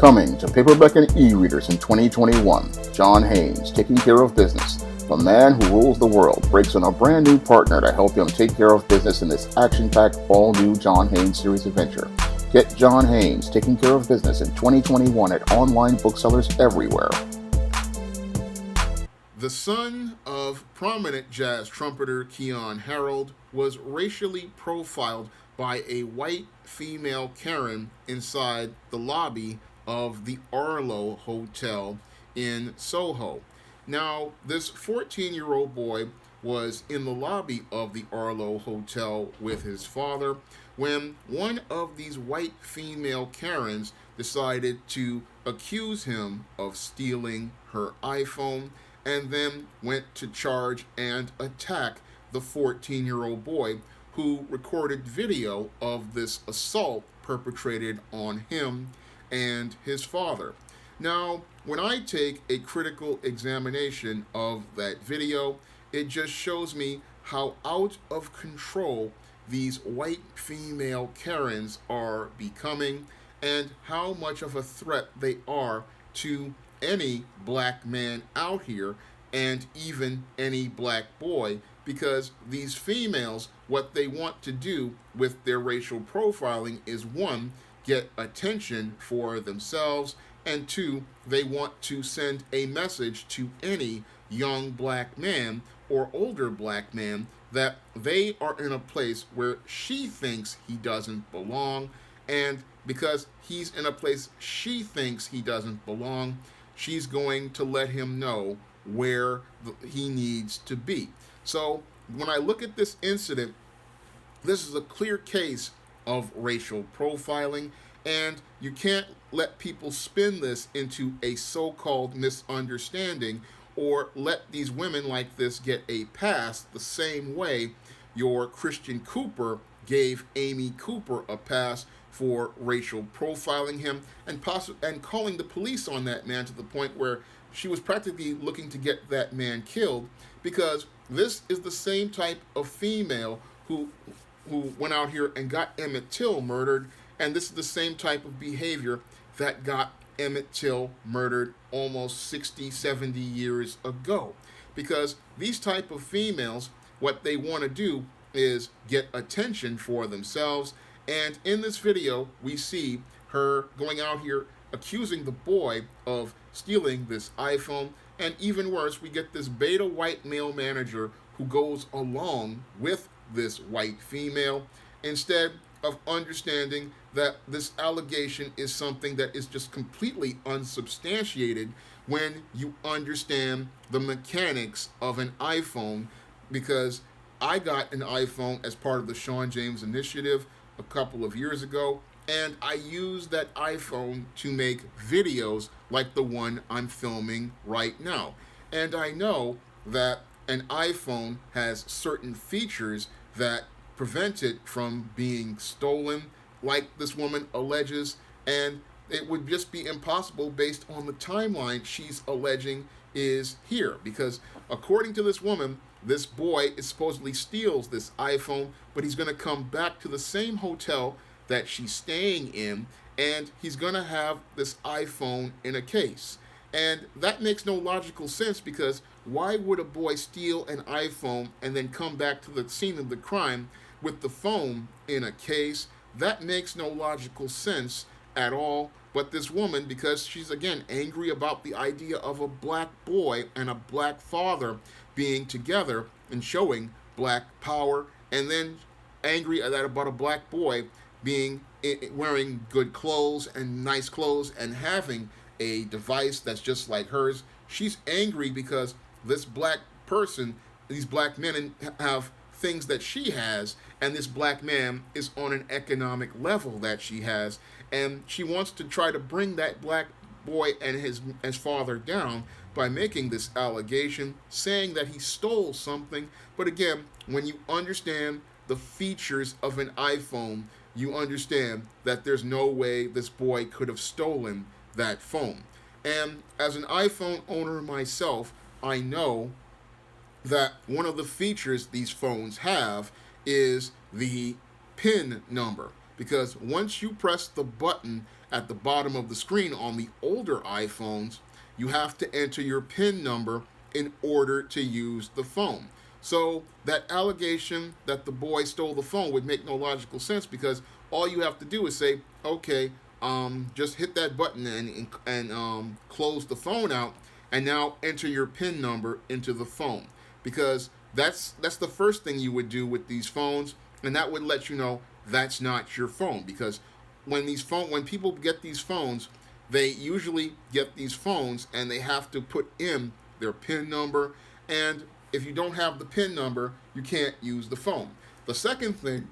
Coming to paperback and e-readers in 2021, John Haynes, Taking Care of Business. The man who rules the world breaks on a brand new partner to help him take care of business in this action-packed, all-new John Haynes series adventure. Get John Haynes, Taking Care of Business in 2021 at online booksellers everywhere. The son of prominent jazz trumpeter Keyon Harrold was racially profiled by a white female Karen inside the lobby of the Arlo Hotel in Soho. Now, this 14-year-old boy was in the lobby of the Arlo Hotel with his father when one of these white female Karens decided to accuse him of stealing her iPhone and then went to charge and attack the 14-year-old boy who recorded video of this assault perpetrated on him and his father. Now, when I take a critical examination of that video, it just shows me how out of control these white female Karens are becoming and how much of a threat they are to any black man out here and even any black boy, because these females, what they want to do with their racial profiling is, one, get attention for themselves, and two, they want to send a message to any young black man or older black man that they are in a place where she thinks he doesn't belong, and because he's in a place she thinks he doesn't belong, she's going to let him know where he needs to be. So when I look at this incident, this is a clear case of racial profiling, and you can't let people spin this into a so-called misunderstanding or let these women like this get a pass the same way your Christian Cooper gave Amy Cooper a pass for racial profiling him and calling the police on that man to the point where she was practically looking to get that man killed, because this is the same type of female who went out here and got Emmett Till murdered, and this is the same type of behavior that got Emmett Till murdered almost 60, 70 years ago. Because these type of females, what they want to do is get attention for themselves. And in this video, we see her going out here accusing the boy of stealing this iPhone. And even worse, we get this beta white male manager who goes along with this white female instead of understanding that this allegation is something that is just completely unsubstantiated when you understand the mechanics of an iPhone. Because I got an iPhone as part of the Sean James Initiative a couple of years ago, and I used that iPhone to make videos like the one I'm filming right now. And I know that an iPhone has certain features that prevent it from being stolen, like this woman alleges, and it would just be impossible based on the timeline she's alleging is here. Because according to this woman, this boy is supposedly steals this iPhone, but he's going to come back to the same hotel that she's staying in, and he's going to have this iPhone in a case. And that makes no logical sense, because why would a boy steal an iPhone and then come back to the scene of the crime with the phone in a case? That makes no logical sense at all. But this woman, because she's, again, angry about the idea of a black boy and a black father being together and showing black power, and then angry about a black boy being wearing good clothes and nice clothes and having a device that's just like hers. She's angry because this black person, these black men have things that she has, and this black man is on an economic level that she has, and she wants to try to bring that black boy and his father down by making this allegation, saying that he stole something. But again, when you understand the features of an iPhone, you understand that there's no way this boy could have stolen that phone. And as an iPhone owner myself, I know that one of the features these phones have is the PIN number. Because once you press the button at the bottom of the screen on the older iPhones, you have to enter your PIN number in order to use the phone. So that allegation that the boy stole the phone would make no logical sense, because all you have to do is say, okay, just hit that button and close the phone out, and now enter your PIN number into the phone, because that's the first thing you would do with these phones, and that would let you know that's not your phone. Because when people get these phones, they usually get these phones and they have to put in their PIN number, and if you don't have the PIN number, you can't use the phone. The second thing,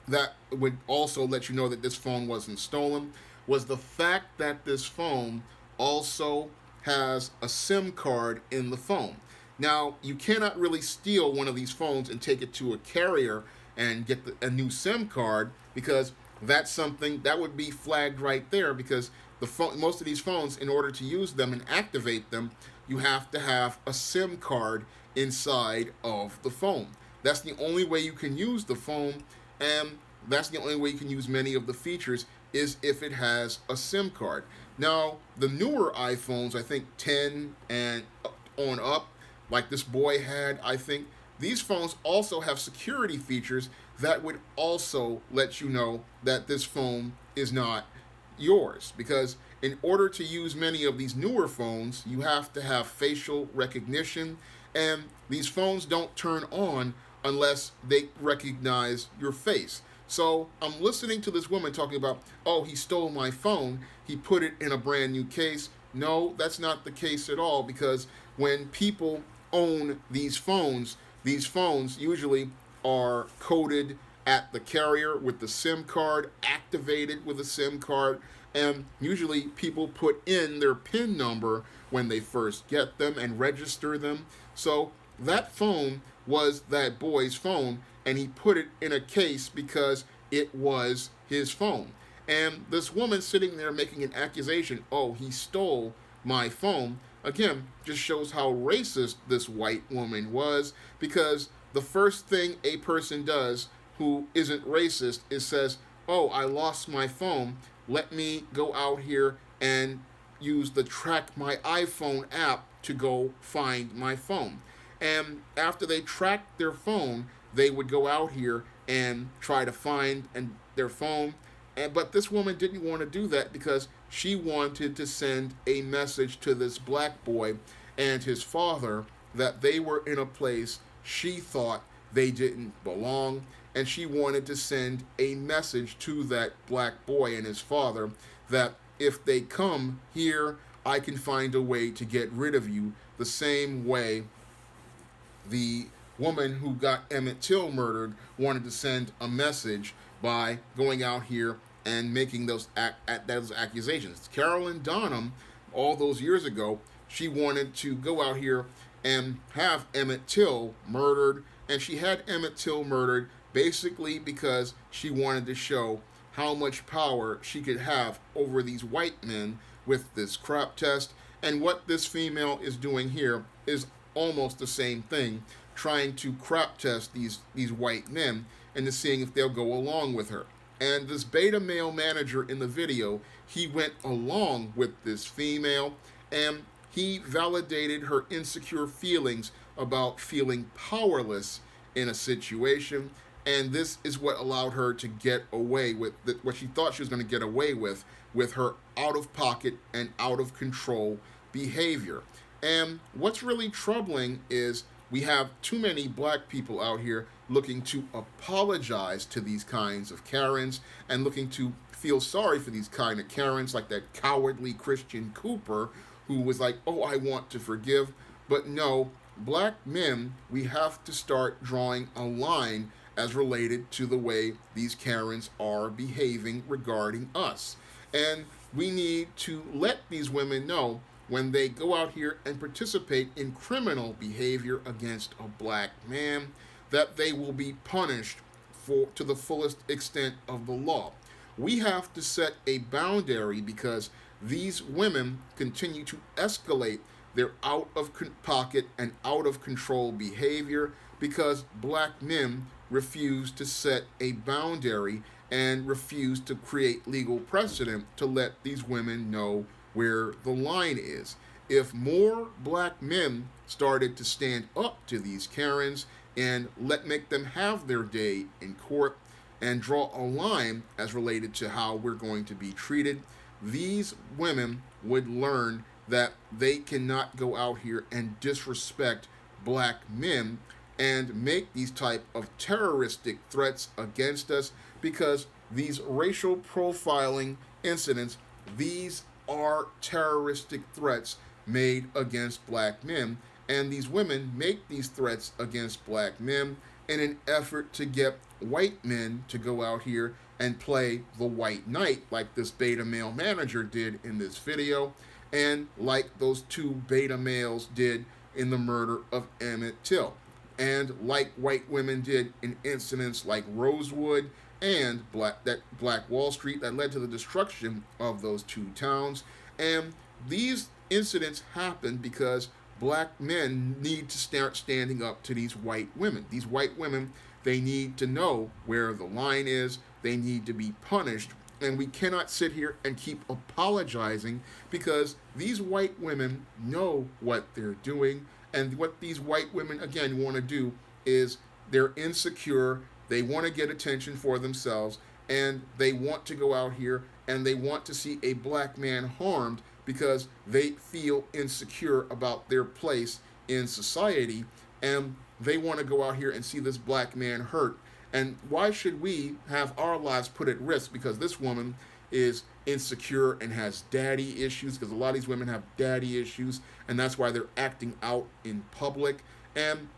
that would also let you know that this phone wasn't stolen was the fact that this phone also has a SIM card in the phone. Now, you cannot really steal one of these phones and take it to a carrier and get a new SIM card, because that's something that would be flagged right there, because most of these phones, in order to use them and activate them, you have to have a SIM card inside of the phone. That's the only way you can use the phone, and that's the only way you can use many of the features, is if it has a SIM card. Now, the newer iPhones, I think 10 and on up, like this boy had, I think, these phones also have security features that would also let you know that this phone is not yours. Because in order to use many of these newer phones, you have to have facial recognition, and these phones don't turn on unless they recognize your face. So I'm listening to this woman talking about, oh, he stole my phone, he put it in a brand new case. No, that's not the case at all, because when people own these phones usually are coded at the carrier with the SIM card, activated with a SIM card, and usually people put in their PIN number when they first get them and register them. So that phone was that boy's phone, and he put it in a case because it was his phone. And this woman sitting there making an accusation, oh, he stole my phone, again, just shows how racist this white woman was, because the first thing a person does who isn't racist is says, oh, I lost my phone, let me go out here and use the Track My iPhone app to go find my phone. And after they tracked their phone, they would go out here and try to find their phone. But this woman didn't want to do that, because she wanted to send a message to this black boy and his father that they were in a place she thought they didn't belong. And she wanted to send a message to that black boy and his father that if they come here, I can find a way to get rid of you, the same way the woman who got Emmett Till murdered wanted to send a message by going out here and making those accusations. Carolyn Donham, all those years ago, she wanted to go out here and have Emmett Till murdered, and she had Emmett Till murdered basically because she wanted to show how much power she could have over these white men with this crap test. And what this female is doing here is almost the same thing, trying to crap test these white men into seeing if they'll go along with her. And this beta male manager in the video, he went along with this female, and he validated her insecure feelings about feeling powerless in a situation. And this is what allowed her to get away with what she thought she was going to get away with her out-of-pocket and out-of-control behavior. And what's really troubling is we have too many black people out here looking to apologize to these kinds of Karens and looking to feel sorry for these kind of Karens, like that cowardly Christian Cooper who was like, oh, I want to forgive. But no, black men, we have to start drawing a line as related to the way these Karens are behaving regarding us. And we need to let these women know when they go out here and participate in criminal behavior against a black man, that they will be punished to the fullest extent of the law. We have to set a boundary, because these women continue to escalate their out-of-pocket and out-of-control behavior because black men refuse to set a boundary and refused to create legal precedent to let these women know where the line is. If more black men started to stand up to these Karens and make them have their day in court and draw a line as related to how we're going to be treated, these women would learn that they cannot go out here and disrespect black men and make these type of terroristic threats against us, because these racial profiling incidents, these are terroristic threats made against black men, and these women make these threats against black men in an effort to get white men to go out here and play the white knight, like this beta male manager did in this video, and like those two beta males did in the murder of Emmett Till, and like white women did in incidents like Rosewood and Black Wall Street that led to the destruction of those two towns. And these incidents happen because black men need to start standing up to these white women. These white women, they need to know where the line is. They need to be punished. And we cannot sit here and keep apologizing, because these white women know what they're doing. And what these white women, again, want to do is they're insecure. They want to get attention for themselves. And they want to go out here and they want to see a black man harmed because they feel insecure about their place in society. And they want to go out here and see this black man hurt. And why should we have our lives put at risk because this woman is insecure and has daddy issues? Because a lot of these women have daddy issues, and that's why they're acting out in public. And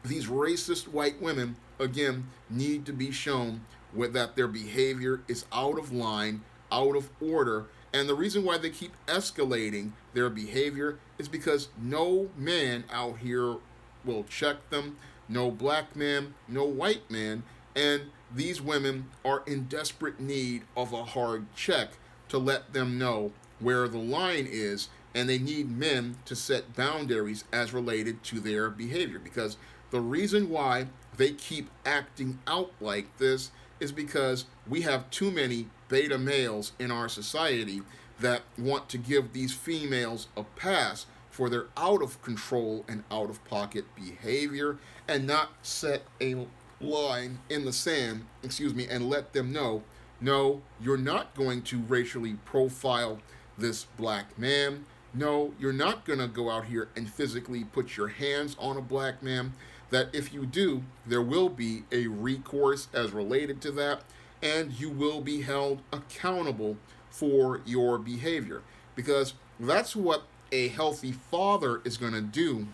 these racist white women, again, need to be shown that their behavior is out of line, out of order. And the reason why they keep escalating their behavior is because no man out here will check them. No black man, no white man, and these women are in desperate need of a hard check to let them know where the line is, and they need men to set boundaries as related to their behavior, because the reason why they keep acting out like this is because we have too many beta males in our society that want to give these females a pass for their out of control and out of pocket behavior, and not set a line in the sand, and let them know, no, you're not going to racially profile this black man. No, you're not going to go out here and physically put your hands on a black man. That if you do, there will be a recourse as related to that, and you will be held accountable for your behavior. Because that's what a healthy father is going to do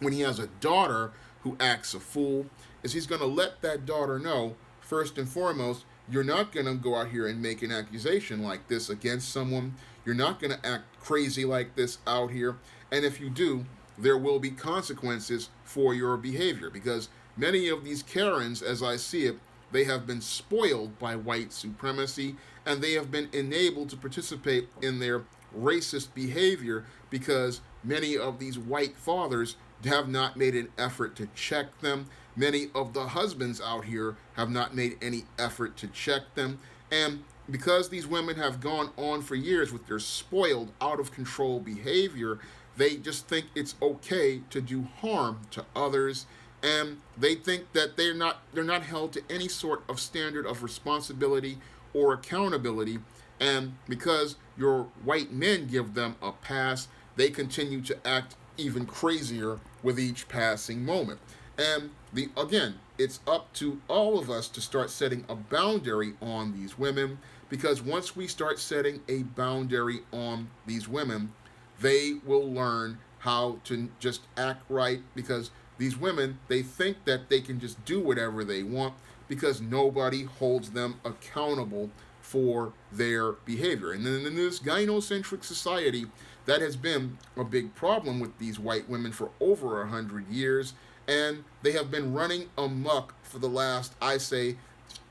when he has a daughter who acts a fool, is he's going to let that daughter know, first and foremost, you're not going to go out here and make an accusation like this against someone. You're not going to act crazy like this out here. And if you do, there will be consequences for your behavior, because many of these Karens, as I see it, they have been spoiled by white supremacy, and they have been enabled to participate in their racist behavior because many of these white fathers have not made an effort to check them. Many of the husbands out here have not made any effort to check them. And because these women have gone on for years with their spoiled, out of control behavior, they just think it's okay to do harm to others. And they think that they're not held to any sort of standard of responsibility or accountability. And because your white men give them a pass, they continue to act even crazier with each passing moment. And again, it's up to all of us to start setting a boundary on these women, because once we start setting a boundary on these women, they will learn how to just act right, because these women, they think that they can just do whatever they want because nobody holds them accountable for their behavior. And then in this gynocentric society, that has been a big problem with these white women for over 100 years. And they have been running amok for the last, I say,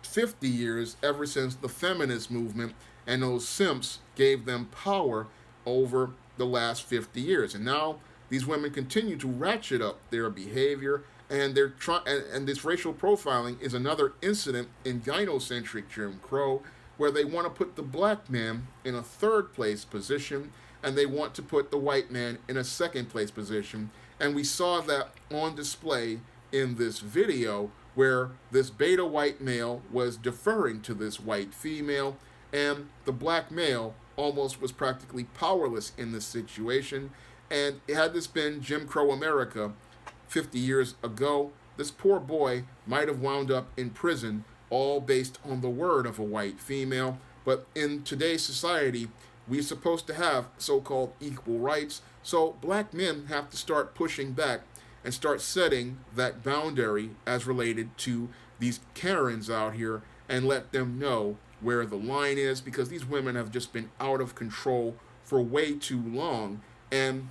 50 years, ever since the feminist movement and those simps gave them power over the last 50 years. And now these women continue to ratchet up their behavior, And they're and this racial profiling is another incident in gynocentric Jim Crow, where they want to put the black man in a third place position, and they want to put the white man in a second place position. And we saw that on display in this video, where this beta white male was deferring to this white female, and the black male almost was practically powerless in this situation. And had this been Jim Crow America 50 years ago, this poor boy might have wound up in prison, all based on the word of a white female. But in today's society, we're supposed to have so-called equal rights. So black men have to start pushing back and start setting that boundary as related to these Karens out here, and let them know where the line is, because these women have just been out of control for way too long. And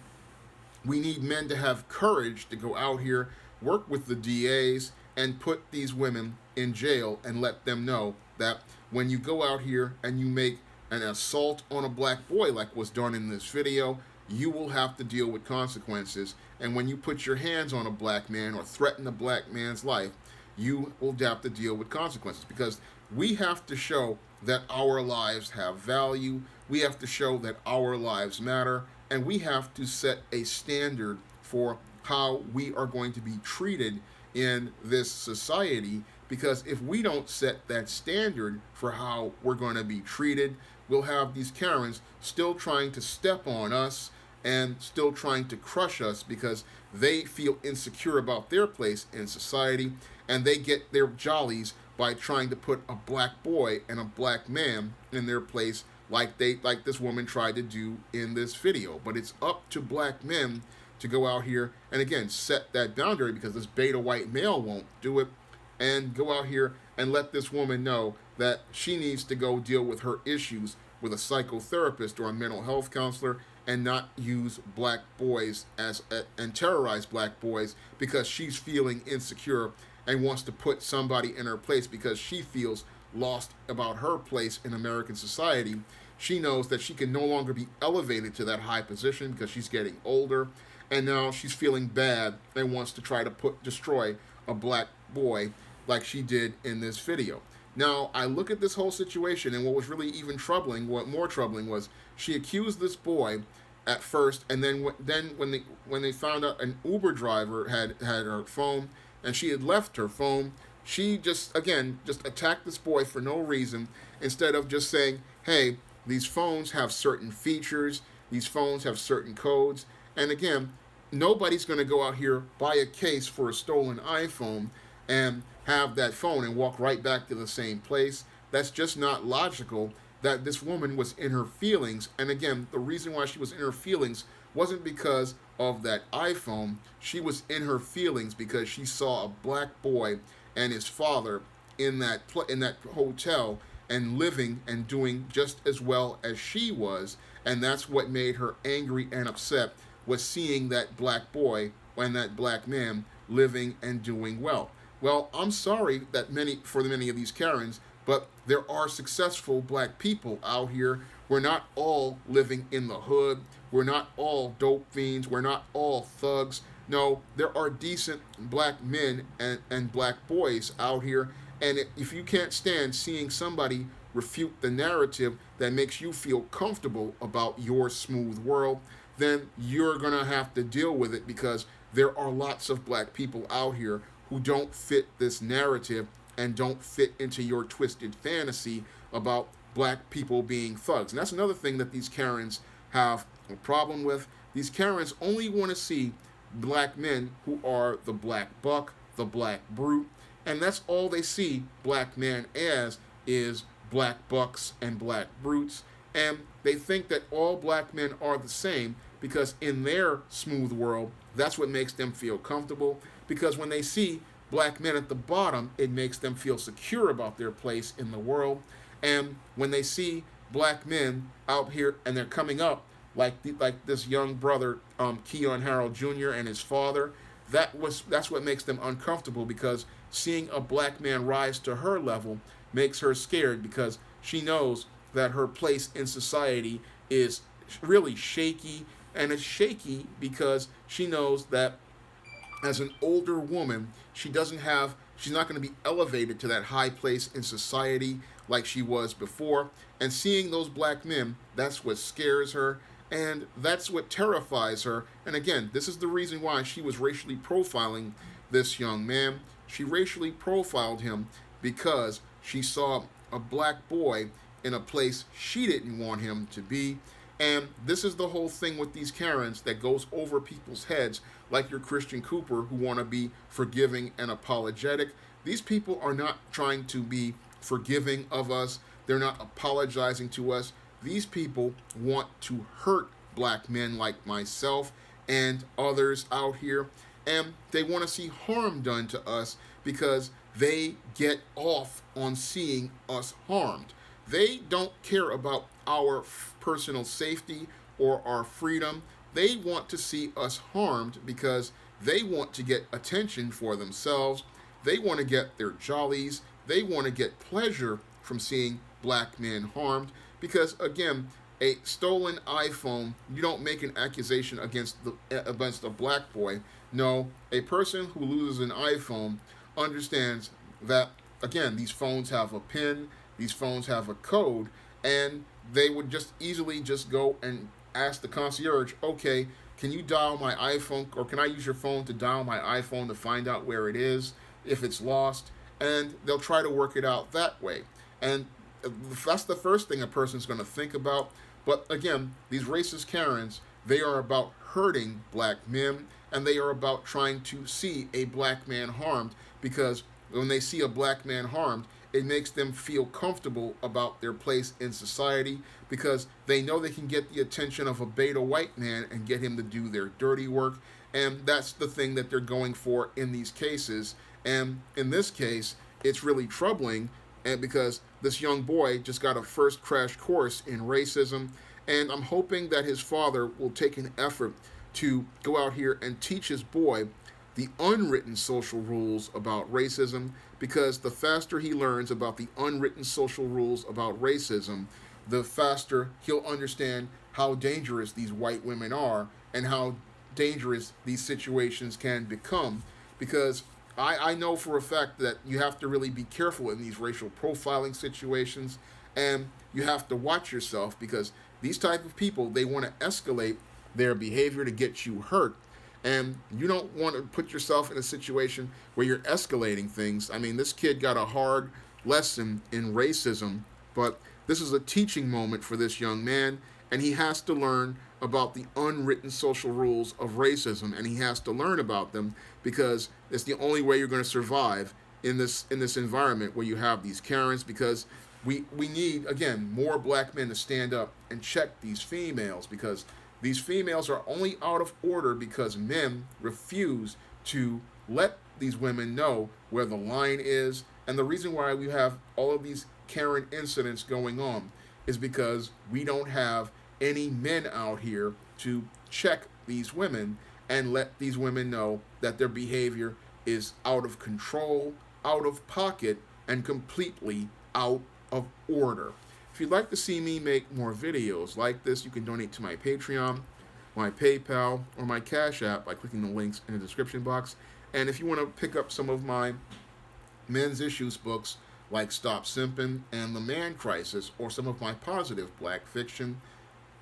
we need men to have courage to go out here, work with the DAs, and put these women in jail, and let them know that when you go out here and you make an assault on a black boy like was done in this video, you will have to deal with consequences. And when you put your hands on a black man or threaten a black man's life, you will have to deal with consequences, because we have to show that our lives have value. We have to show that our lives matter. And we have to set a standard for how we are going to be treated in this society, because if we don't set that standard for how we're going to be treated, we'll have these Karens still trying to step on us and still trying to crush us, because they feel insecure about their place in society, and they get their jollies by trying to put a black boy and a black man in their place, like this woman tried to do in this video. But it's up to black men to go out here and again set that boundary, because this beta white male won't do it, and go out here and let this woman know that she needs to go deal with her issues with a psychotherapist or a mental health counselor, and not use black boys and terrorize black boys because she's feeling insecure and wants to put somebody in her place because she feels lost about her place in American society. She knows that she can no longer be elevated to that high position because she's getting older, and now she's feeling bad and wants to try to destroy a black boy like she did in this video. Now, I look at this whole situation, and what was really even troubling, what more troubling was, she accused this boy at first, and then when they found out an Uber driver had her phone, and she had left her phone, she just attacked this boy for no reason, instead of just saying, hey, these phones have certain features, these phones have certain codes, and again, nobody's going to go out here, buy a case for a stolen iPhone, and have that phone and walk right back to the same place. That's just not logical. That this woman was in her feelings, and again, the reason why she was in her feelings wasn't because of that iPhone. She was in her feelings because she saw a black boy and his father in that hotel and living and doing just as well as she was, and that's what made her angry and upset, was seeing that black boy and that black man living and doing well. Well, I'm sorry that many of these Karens, but there are successful black people out here. We're not all living in the hood. We're not all dope fiends. We're not all thugs. No, there are decent black men and black boys out here. And if you can't stand seeing somebody refute the narrative that makes you feel comfortable about your smooth world, then you're going to have to deal with it, because there are lots of black people out here who don't fit this narrative and don't fit into your twisted fantasy about black people being thugs. And that's another thing that these Karens have a problem with. These Karens only want to see black men who are the black buck, the black brute, and that's all they see black men as, is black bucks and black brutes. And they think that all black men are the same, because in their smooth world, that's what makes them feel comfortable, because when they see black men at the bottom, it makes them feel secure about their place in the world. And when they see black men out here and they're coming up, like this young brother, Keon Harold Jr. and his father, that's what makes them uncomfortable, because seeing a black man rise to her level makes her scared, because she knows that her place in society is really shaky, and it's shaky because she knows that as an older woman, she's not going to be elevated to that high place in society like she was before. And seeing those black men, that's what scares her, and that's what terrifies her. And again, this is the reason why she was racially profiling this young man. She racially profiled him because she saw a black boy in a place she didn't want him to be. And this is the whole thing with these Karens that goes over people's heads, like your Christian Cooper, who want to be forgiving and apologetic. These people are not trying to be forgiving of us. They're not apologizing to us. These people want to hurt black men like myself and others out here. And they want to see harm done to us because they get off on seeing us harmed. They don't care about our personal safety or our freedom. They want to see us harmed because they want to get attention for themselves. They want to get their jollies. They want to get pleasure from seeing black men harmed because, again, a stolen iPhone, you don't make an accusation against a black boy. No, a person who loses an iPhone understands that, again, these phones have a PIN, these phones have a code, and they would just easily just go and ask the concierge, okay, can you dial my iPhone, or can I use your phone to dial my iPhone to find out where it is if it's lost? And they'll try to work it out that way. And that's the first thing a person's going to think about. But again, these racist Karens, they are about hurting black men, and they are about trying to see a black man harmed, because when they see a black man harmed, it makes them feel comfortable about their place in society because they know they can get the attention of a beta white man and get him to do their dirty work. And that's the thing that they're going for in these cases. And in this case, it's really troubling, and because this young boy just got a first crash course in racism. And I'm hoping that his father will take an effort to go out here and teach his boy the unwritten social rules about racism, because the faster he learns about the unwritten social rules about racism, the faster he'll understand how dangerous these white women are and how dangerous these situations can become. Because I know for a fact that you have to really be careful in these racial profiling situations, and you have to watch yourself, because these type of people, they want to escalate their behavior to get you hurt. And you don't want to put yourself in a situation where you're escalating things. I mean, this kid got a hard lesson in racism, but this is a teaching moment for this young man, and he has to learn about the unwritten social rules of racism, and he has to learn about them because it's the only way you're going to survive in this environment where you have these Karens, because we need, again, more black men to stand up and check these females, because these females are only out of order because men refuse to let these women know where the line is. And the reason why we have all of these Karen incidents going on is because we don't have any men out here to check these women and let these women know that their behavior is out of control, out of pocket, and completely out of order. If you'd like to see me make more videos like this, you can donate to my Patreon, my PayPal, or my Cash App by clicking the links in the description box. And if you want to pick up some of my men's issues books like Stop Simpin' and The Man Crisis, or some of my positive black fiction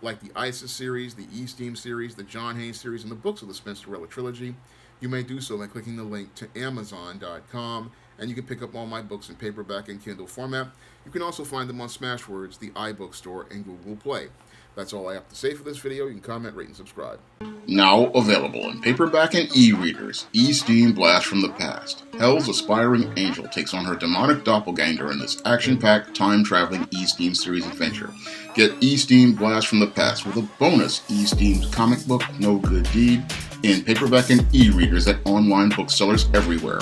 like the ISIS series, the E-Steam series, the John Haynes series, and the books of the Spencerella trilogy, you may do so by clicking the link to Amazon.com, and you can pick up all my books in paperback and Kindle format. You can also find them on Smashwords, the iBook Store, and Google Play. That's all I have to say for this video. You can comment, rate, and subscribe. Now available in paperback and e-readers, E-Steam Blast from the Past. Hell's aspiring angel takes on her demonic doppelganger in this action-packed, time-traveling E-Steam series adventure. Get E-Steam Blast from the Past with a bonus E-Steam comic book, No Good Deed, in paperback and e-readers at online booksellers everywhere.